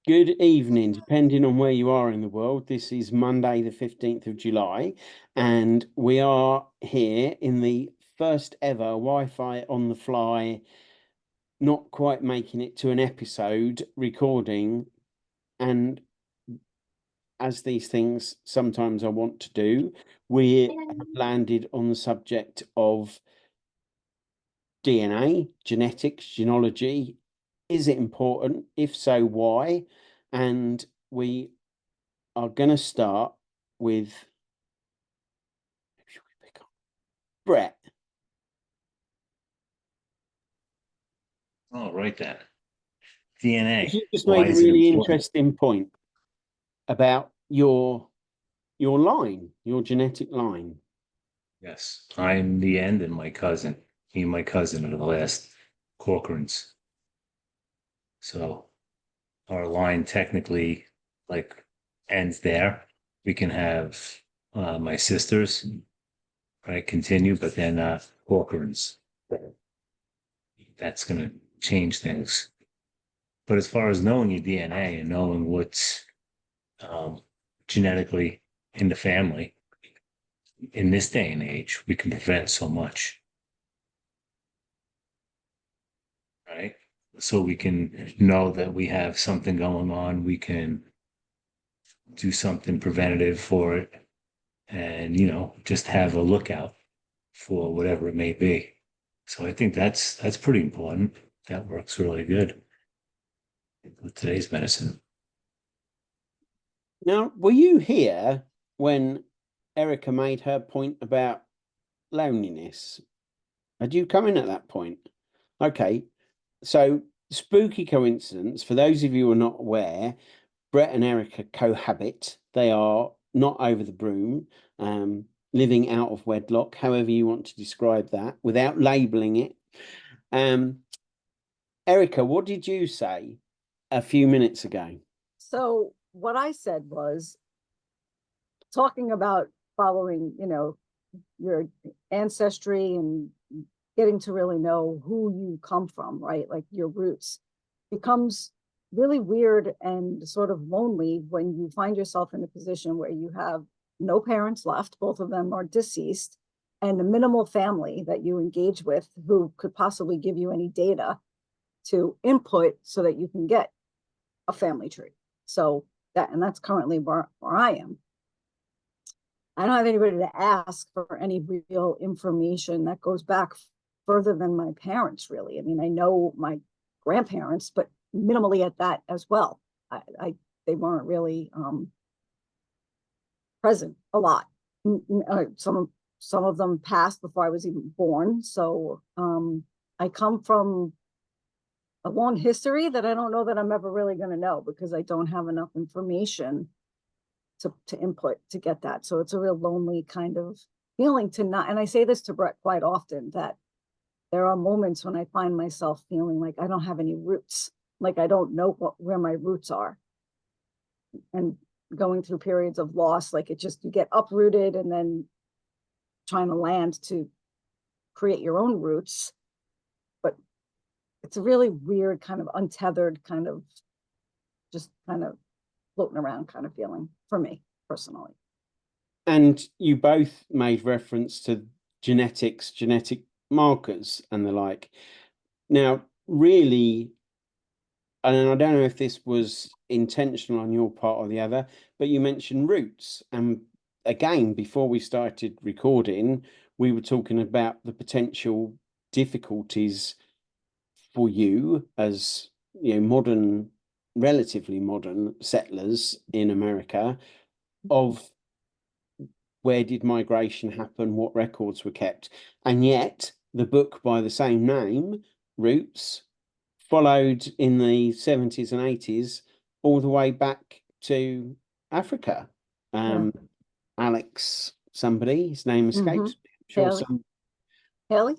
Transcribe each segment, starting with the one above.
Good evening, depending on where you are in the world. This is Monday, the 15th of July, and we are here in the first ever Wi-Fi on the fly, not quite making it to an episode recording. And as these things sometimes I want to do, we have landed on the subject of DNA, genetics, genealogy. Is it important? If so, why? And we are going to start with Brett. Oh, right then. DNA. You just Why made a is it really important? interesting point about your line, your genetic line. Yes, I'm the end and my cousin. Me and my cousin are the last Corcorans. So our line technically like ends there. We can have my sisters, right, continue, but they're not Corcorans. That's gonna change things. But as far as knowing your DNA and knowing what's um, genetically in the family, in this day and age, we can prevent so much, right? So we can know that we have something going on. We can do something preventative for it and, just have a lookout for whatever it may be. So I think that's pretty important. That works really good with today's medicine. Now, were you here when Erika made her point about loneliness? Had you come in at that point? Okay, so spooky coincidence. For those of you who are not aware, Brett and Erika cohabit. They are not over the broom, living out of wedlock, however you want to describe that, without labeling it. Erika, what did you say a few minutes ago? So what I said was talking about following, your ancestry and getting to really know who you come from, right? Like your roots becomes really weird and sort of lonely when you find yourself in a position where you have no parents left, both of them are deceased, and a minimal family that you engage with who could possibly give you any data to input so that you can get a family tree. So that's currently where I am. I don't have anybody to ask for any real information that goes back further than my parents, really. I mean, I know my grandparents, but minimally at that as well. They weren't really present a lot. Some of them passed before I was even born. So I come from a long history that I don't know that I'm ever really going to know because I don't have enough information to input to get that. So it's a real lonely kind of feeling to not, and I say this to Brett quite often, that there are moments when I find myself feeling like I don't have any roots, like I don't know where my roots are, and going through periods of loss, like you get uprooted and then trying to land to create your own roots. But it's a really weird kind of untethered kind of just kind of floating around kind of feeling for me personally. And you both made reference to genetics, genetic markers, and the like. Now, really, and I don't know if this was intentional on your part or the other, but you mentioned roots. And again, before we started recording, we were talking about the potential difficulties for you as relatively modern settlers in America of where did migration happen, what records were kept. And yet the book by the same name, Roots, followed in the 70s and 80s all the way back to Africa. Alex, somebody, his name escapes me. I'm sure Haley. Haley?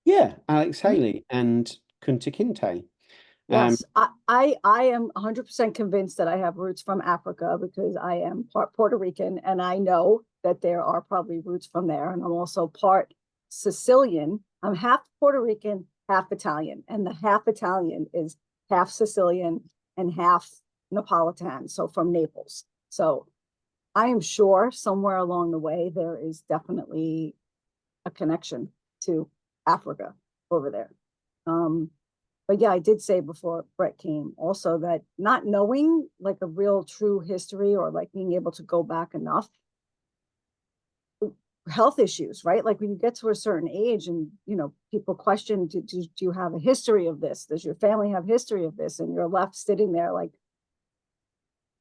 Yeah, Alex Haley and Kunta Kinte. Yes, I am 100% convinced that I have roots from Africa because I am part Puerto Rican, and I know that there are probably roots from there. And I'm also part Sicilian. I'm half Puerto Rican, half Italian, and the half Italian is half Sicilian and half Napolitan, so from Naples. So I am sure somewhere along the way there is definitely a connection to Africa over there. But yeah, I did say before Brett came also that not knowing like a real true history or like being able to go back enough, health issues, right? Like when you get to a certain age and, you know, people question, do you have a history of this? Does your family have history of this? And you're left sitting there like,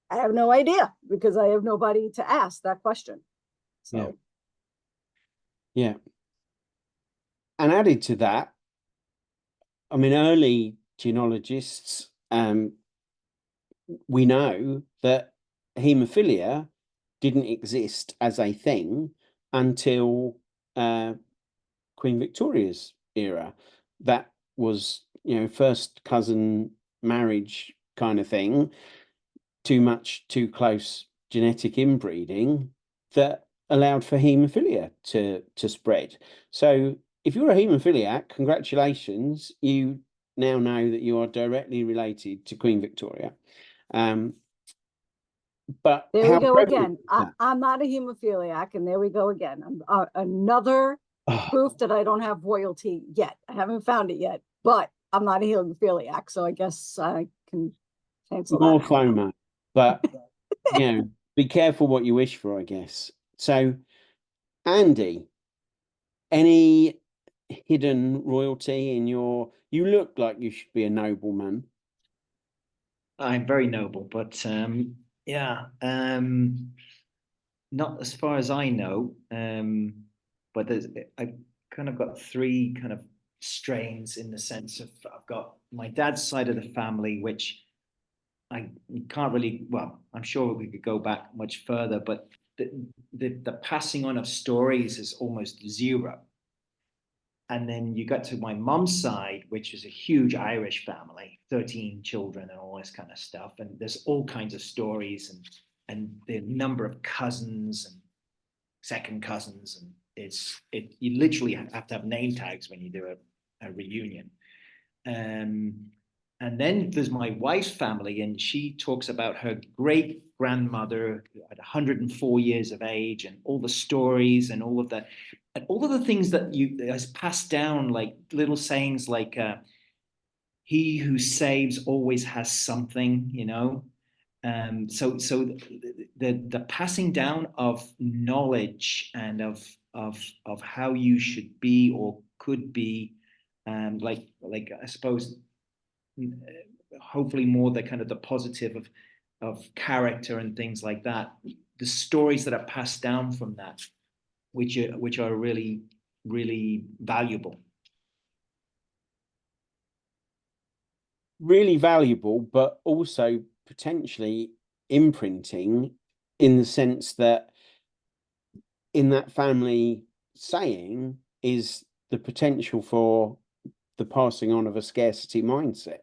I have no idea because I have nobody to ask that question. So, yeah. And added to that, I mean, early genealogists, we know that haemophilia didn't exist as a thing until Queen Victoria's era. That was, you know, first cousin marriage kind of thing, too close genetic inbreeding that allowed for haemophilia to spread. So if you're a haemophiliac, congratulations, you now know that you are directly related to Queen Victoria. But there we how go prevalent again. is that? I'm not a hemophiliac, and there we go again. Another Oh, proof that I don't have royalty yet. I haven't found it yet, but I'm not a hemophiliac, so I guess I can cancel more that out. FOMO. But, you know, be careful what you wish for, I guess. So, Andy, any hidden royalty in your... You look like you should be a nobleman. I'm very noble, but yeah, not as far as I know. But I've kind of got three kind of strains in the sense of I've got my dad's side of the family, which I can't really. Well, I'm sure we could go back much further, but the passing on of stories is almost zero. And then you got to my mom's side, which is a huge Irish family, 13 children and all this kind of stuff. And there's all kinds of stories and the number of cousins and second cousins. And you literally have to have name tags when you do a reunion. And then there's my wife's family, and she talks about her great grandmother at 104 years of age, and all the stories and all of that, and all of the things that you has passed down, like little sayings like "He who saves always has something," you know. So the passing down of knowledge and of how you should be or could be, like I suppose hopefully more the kind of the positive of character and things like that, the stories that are passed down from that, which are really really valuable. Really valuable, but also potentially imprinting, in the sense that in that family saying is the potential for the passing on of a scarcity mindset.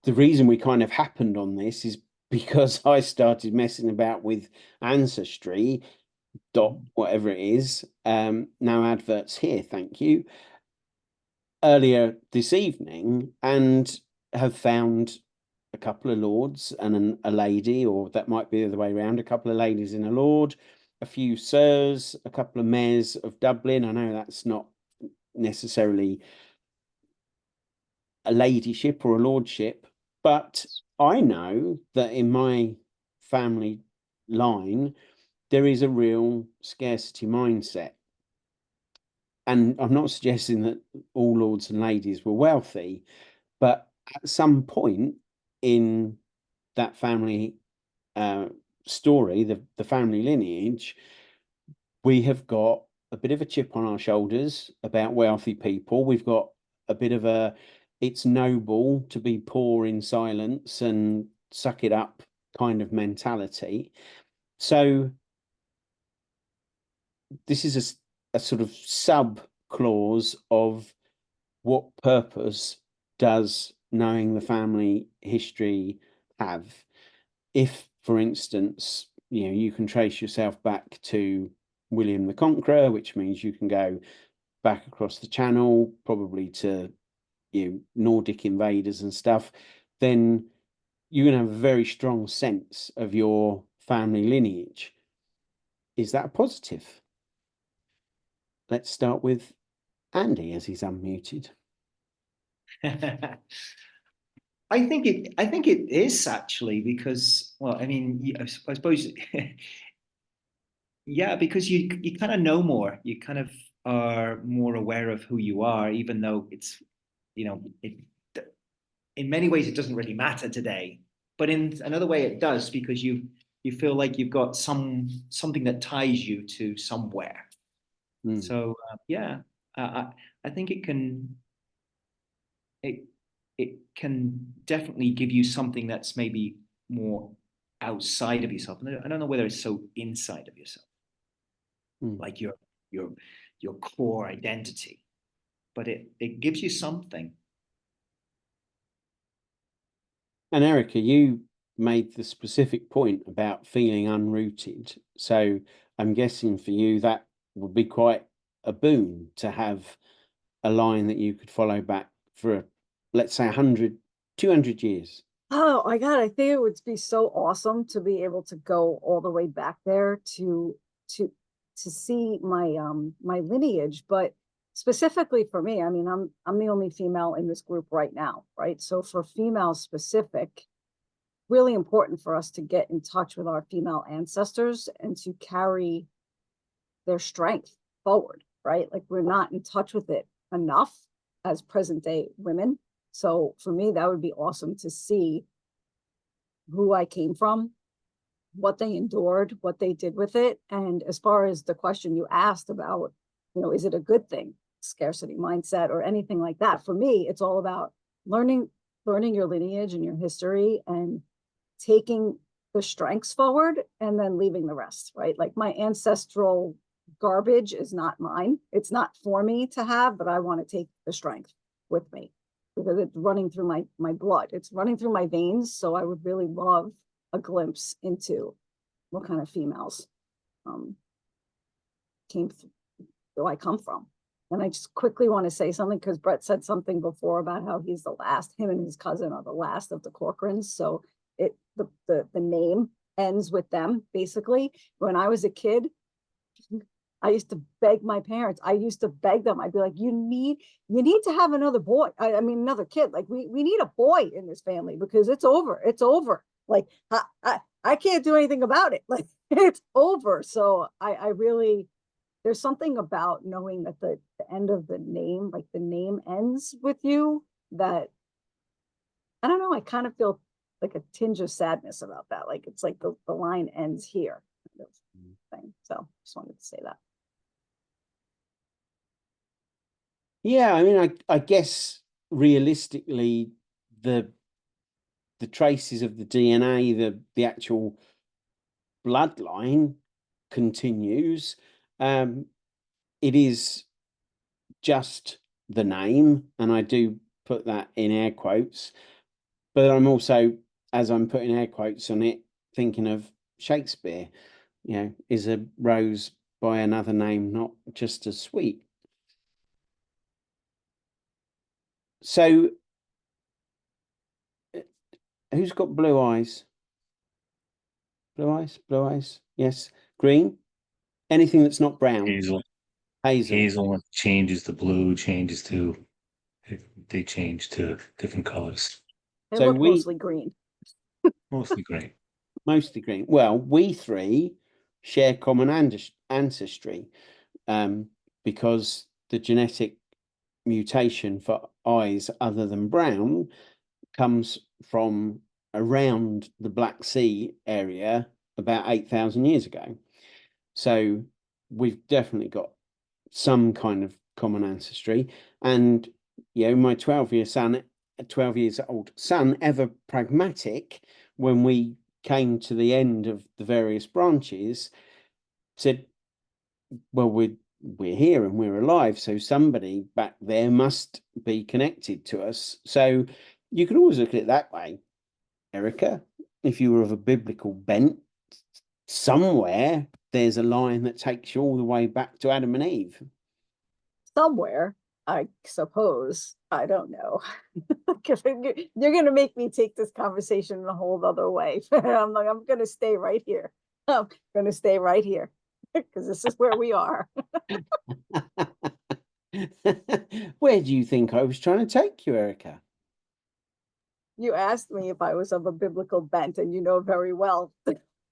The reason we kind of happened on this is because I started messing about with ancestry dot whatever it is. No adverts here, thank you. Earlier this evening, and have found a couple of lords and a lady, or that might be the other way around, a couple of ladies and a lord, a few sirs, a couple of mayors of Dublin. I know that's not necessarily a ladyship or a lordship, but I know that in my family line, there is a real scarcity mindset. And I'm not suggesting that all lords and ladies were wealthy, but at some point in that family story, the family lineage, we have got a bit of a chip on our shoulders about wealthy people. We've got a bit of a, it's noble to be poor in silence and suck it up kind of mentality. So this is a sort of sub clause of what purpose does knowing the family history have? If, for instance, you know, you can trace yourself back to William the Conqueror, which means you can go back across the channel, probably to, you know, Nordic invaders and stuff, then you're going to have a very strong sense of your family lineage. Is that a positive? Let's start with Andy, as he's unmuted. I think it is actually, because, well, I mean, I suppose, yeah, because you kind of know more. You kind of are more aware of who you are, even though it's, in many ways it doesn't really matter today, but in another way it does, because you feel like you've got something that ties you to somewhere. So yeah, I think it can definitely give you something that's maybe more outside of yourself. And I don't know whether it's so inside of yourself, like your core identity, but it gives you something. And Erika, you made the specific point about feeling unrooted. So I'm guessing for you that would be quite a boon to have a line that you could follow back for, let's say, 100, 200 years. Oh my God, I think it would be so awesome to be able to go all the way back there to see my my lineage. But specifically for me, I mean, I'm the only female in this group right now, right? So for female specific, really important for us to get in touch with our female ancestors and to carry their strength forward, right? Like, we're not in touch with it enough as present day women. So for me, that would be awesome to see who I came from, what they endured, what they did with it. And as far as the question you asked about, is it a good thing, scarcity mindset or anything like that? For me, it's all about learning your lineage and your history and taking the strengths forward and then leaving the rest, right? Like, my ancestral garbage is not mine. It's not for me to have, but I want to take the strength with me because it's running through my blood. It's running through my veins. So I would really love a glimpse into what kind of females do I come from. And I just quickly want to say something, because Brett said something before about how he's the last, him and his cousin are the last of the Corcorans. So the name ends with them, basically. When I was a kid, I used to beg my parents. I used to beg them. I'd be like, you need to have another boy. I mean, another kid. Like, we need a boy in this family because it's over. It's over. Like, I can't do anything about it. Like, it's over. So I really, there's something about knowing that the end of the name, like the name ends with you, that, I don't know, I kind of feel like a tinge of sadness about that. Like, it's like the line ends here, kind of thing. So just wanted to say that. Yeah, I mean, I guess realistically, the traces of the DNA, the actual bloodline continues. It is just the name, and I do put that in air quotes, but I'm also, as I'm putting air quotes on it, thinking of Shakespeare. Is a rose by another name not just as sweet? So who's got blue eyes? Blue eyes, blue eyes. Yes. Green. Anything that's not brown. Hazel. Hazel changes to blue, they change to different colors. They So look mostly green. Mostly green. Mostly green. Well, we three share common ancestry, because the genetic mutation for eyes other than brown comes from around the Black Sea area about 8,000 years ago. So we've definitely got some kind of common ancestry. And my 12 years old son, ever pragmatic, when we came to the end of the various branches, said, well, we're here and we're alive, so somebody back there must be connected to us. So you could always look at it that way, Erika. If you were of a biblical bent, somewhere there's a line that takes you all the way back to Adam and Eve. Somewhere, I suppose. I don't know. You're going to make me take this conversation in a whole other way. I'm like, I'm going to stay right here. I'm going to stay right here because this is where we are. Where do you think I was trying to take you, Erika? You asked me if I was of a biblical bent, and you know very well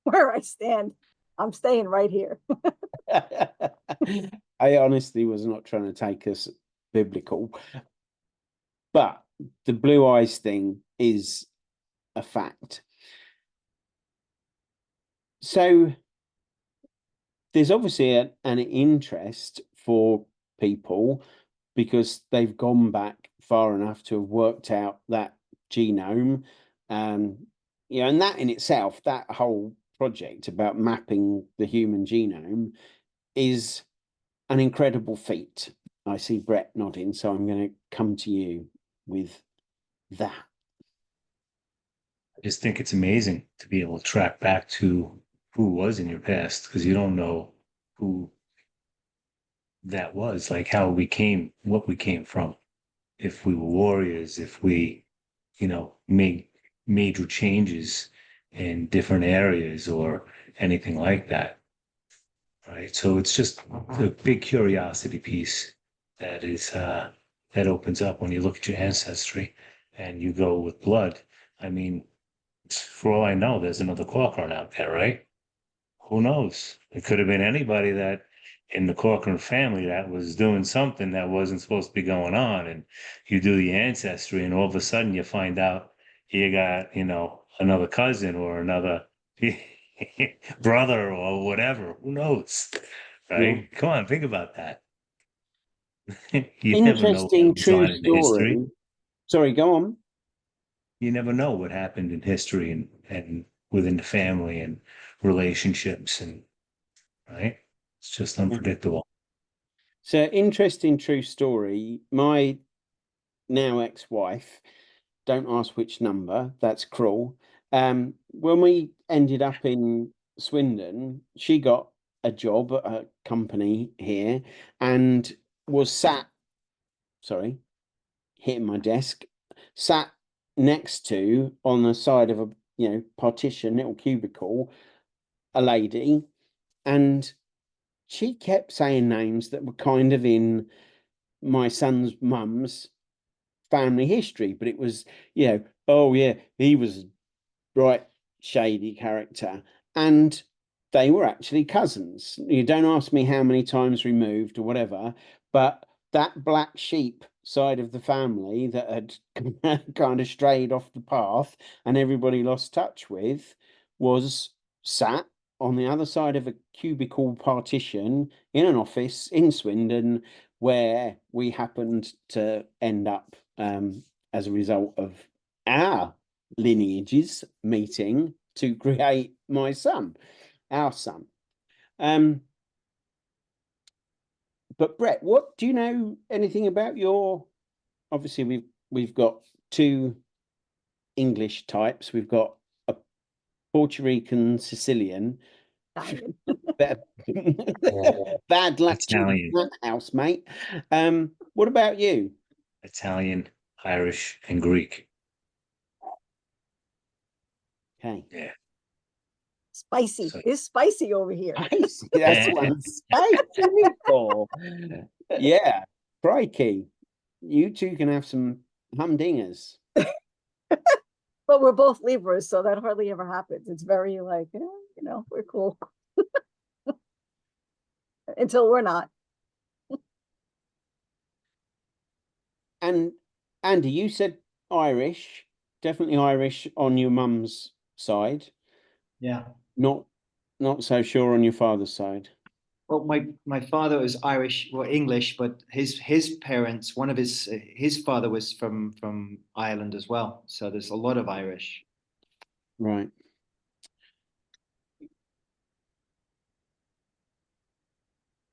where I stand. I'm staying right here. I honestly was not trying to take us biblical, but the blue eyes thing is a fact. So there's obviously an interest for people because they've gone back far enough to have worked out that genome. You know, and that in itself, that whole project about mapping the human genome is an incredible feat. I see Brett nodding, so I'm going to come to you with that. I just think it's amazing to be able to track back to who was in your past, because you don't know who that was, like how we came, what we came from, if we were warriors, if we, made major changes in different areas or anything like that. Right. So it's just a big curiosity piece that is that opens up when you look at your ancestry and you go with blood. I mean, for all I know, there's another Corcoran out there, right? Who knows? It could have been anybody that in the Corcoran family that was doing something that wasn't supposed to be going on. And you do the ancestry, and all of a sudden you find out you got, another cousin or another brother or whatever. Who knows? Right? Yeah. Come on, think about that. You never know what Interesting goes true on in history. story. Sorry, go on. You never know what happened in history and within the family and relationships, and right? It's just unpredictable. So interesting true story. My now ex-wife, don't ask which number, that's cruel. When we ended up in Swindon, she got a job at a company here and was hitting my desk, sat next to, on the side of a partition, little cubicle, a lady, and she kept saying names that were kind of in my son's mum's family history, but it was, oh yeah, he was right shady character, and they were actually cousins. You don't ask me how many times removed or whatever, but that black sheep side of the family that had kind of strayed off the path and everybody lost touch with was sat on the other side of a cubicle partition in an office in Swindon, where we happened to end up as a result of our lineages meeting to create my son, our son. But Brett, what do you know anything about your? Obviously, we've got two English types. We've got a Puerto Rican Sicilian. Italian. Bad luck to Italian. that house, mate. What about you? Italian, Irish, and Greek. Okay. Yeah. Spicy. So- It's spicy over here. Spicy. That's what I'm spicy for. Yeah. Crikey. You two can have some humdingers. But we're both Libras, so that hardly ever happens. It's very like, we're cool. Until we're not. And Andy, you said Irish, definitely Irish on your mum's side. Yeah. Not so sure on your father's side. Well, my father was Irish or English, but his parents, one of his father was from Ireland as well. So there's a lot of Irish. Right.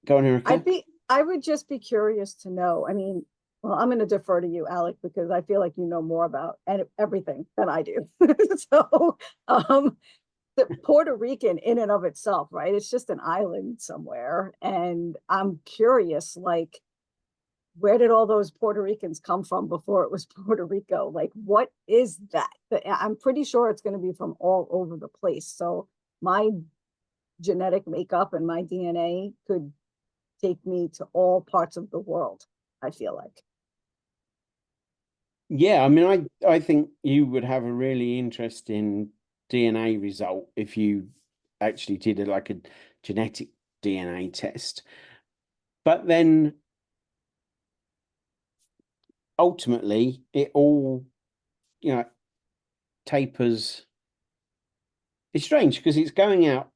Go on, Erika. I would just be curious to know. I mean, well, I'm going to defer to you, Alec, because I feel like you know more about everything than I do. So, the Puerto Rican in and of itself, right? It's just an island somewhere. And I'm curious, like, where did all those Puerto Ricans come from before it was Puerto Rico? Like, what is that? I'm pretty sure it's going to be from all over the place. So my genetic makeup and my DNA could take me to all parts of the world, I feel like. Yeah, I mean, I think you would have a really interesting DNA result if you actually did like a genetic DNA test. But then ultimately it all, you know, tapers. It's strange because it's going out,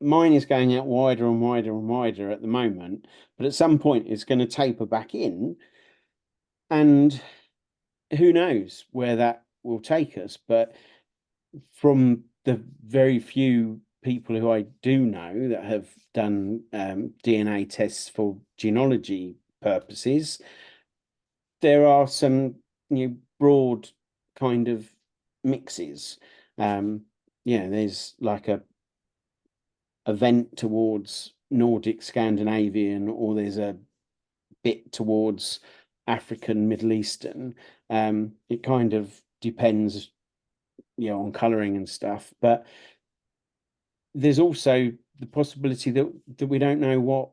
mine is going out wider and wider and wider at the moment, but at some point it's going to taper back in, and who knows where that will take us. But from the very few people who I do know that have done DNA tests for genealogy purposes, there are some, you know, broad kind of mixes. Yeah, there's like a vent towards Nordic Scandinavian, or there's a bit towards African Middle Eastern. It kind of depends, you know, on colouring and stuff. But there's also the possibility that we don't know what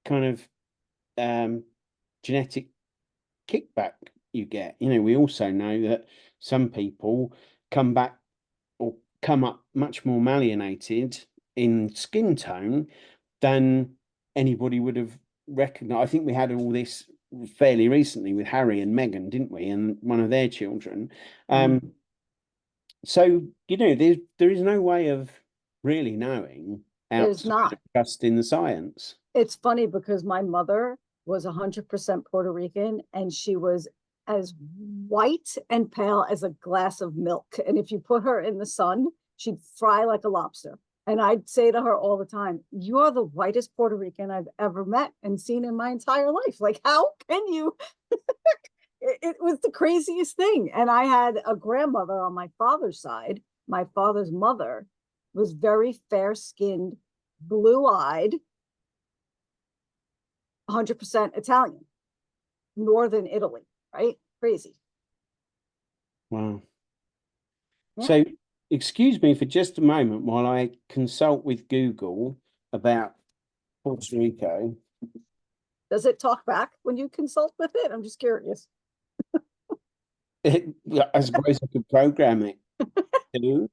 kind of genetic kickback you get. You know, we also know that some people come back or come up much more malleolated in skin tone than anybody would have recognized. I think we had all this fairly recently with Harry and Meghan, didn't we? And one of their children. So, you know, there is no way of really knowing There's outside not. of trusting the science. It's funny because my mother was 100% Puerto Rican, and she was as white and pale as a glass of milk. And if you put her in the sun, she'd fry like a lobster. And I'd say to her all the time, "You're the whitest Puerto Rican I've ever met and seen in my entire life. Like, how can you?" It was the craziest thing. And I had a grandmother on my father's side. My father's mother was very fair skinned, blue eyed, 100% Italian, Northern Italy, right? Crazy. Wow. Yeah. So, excuse me for just a moment while I consult with Google about Puerto Rico. Does it talk back when you consult with it? I'm just curious. I suppose I could program it too.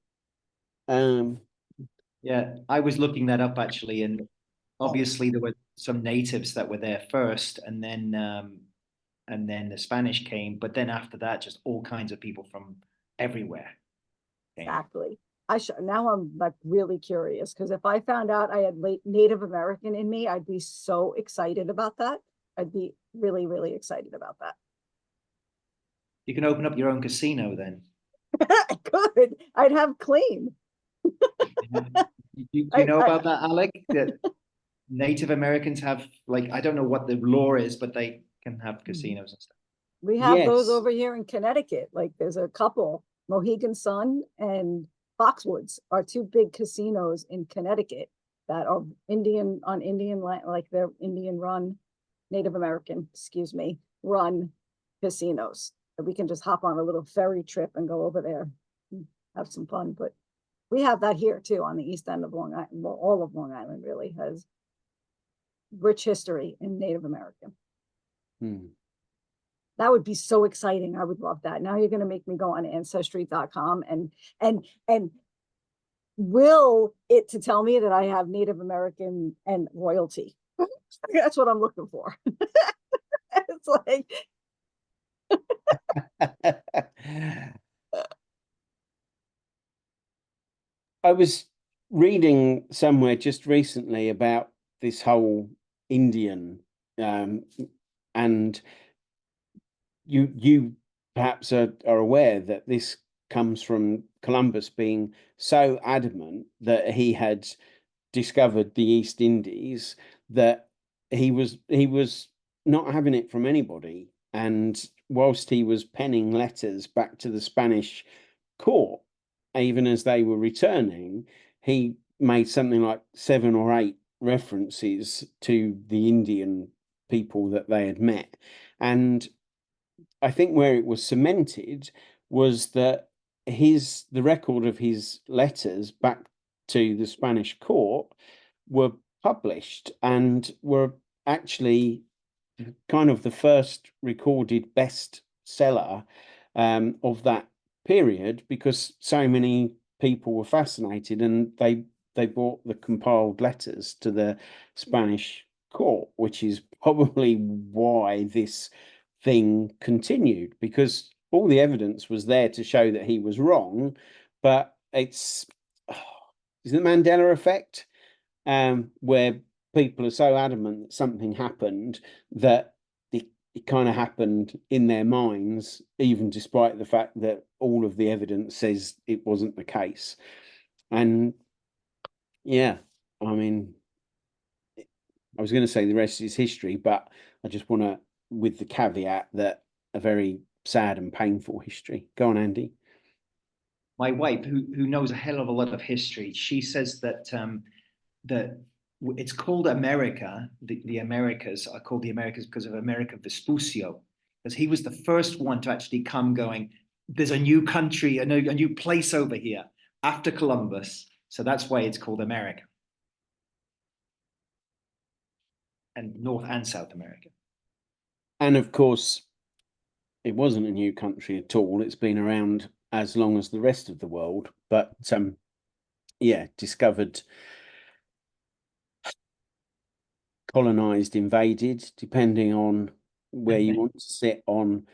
Yeah, I was looking that up actually, and obviously there were some natives that were there first, and then the Spanish came, but then after that, just all kinds of people from everywhere came. Exactly. Now I'm like really curious, because if I found out I had Native American in me, I'd be so excited about that. I'd be really, really excited about that. You can open up your own casino then. I could. I'd have claim. Do you know about that, Alec? That Native Americans have, like, I don't know what the law is, but they can have casinos and stuff. We have those Yes. over here in Connecticut. Like, there's a couple, Mohegan Sun and Foxwoods are two big casinos in Connecticut that are Indian on Indian land, like they're Indian run, Native American, excuse me, run casinos. And we can just hop on a little ferry trip and go over there and have some fun. But we have that here too on the east end of Long Island. Well, all of Long Island really has rich history in Native American. That would be so exciting. I would love that. Now you're going to make me go on ancestry.com and will it to tell me that I have Native American and royalty. That's what I'm looking for. It's like I was reading somewhere just recently about this whole Indian, and you perhaps are aware that this comes from Columbus being so adamant that he had discovered the East Indies that he was not having it from anybody. And whilst he was penning letters back to the Spanish court, even as they were returning, he made something like 7 or 8 references to the Indian people that they had met. And I think where it was cemented was that the record of his letters back to the Spanish court were published and were actually kind of the first recorded bestseller of that period, because so many people were fascinated, and they brought the compiled letters to the Spanish court, which is probably why this thing continued, because all the evidence was there to show that he was wrong. But it's the Mandela effect, where people are so adamant that something happened that it kind of happened in their minds, even despite the fact that all of the evidence says it wasn't the case. And yeah, I mean, I was going to say the rest is history, but I just want to, with the caveat that a very sad and painful history. Go on, Andy. My wife, who knows a hell of a lot of history, she says that that it's called America. The Americas are called the Americas because of America Vespuccio, because he was the first one to actually come going, there's a new country, a new place over here after Columbus. So that's why it's called America. And North and South America. And of course, it wasn't a new country at all. It's been around as long as the rest of the world, but yeah, discovered, colonized, invaded, depending on where you want to sit on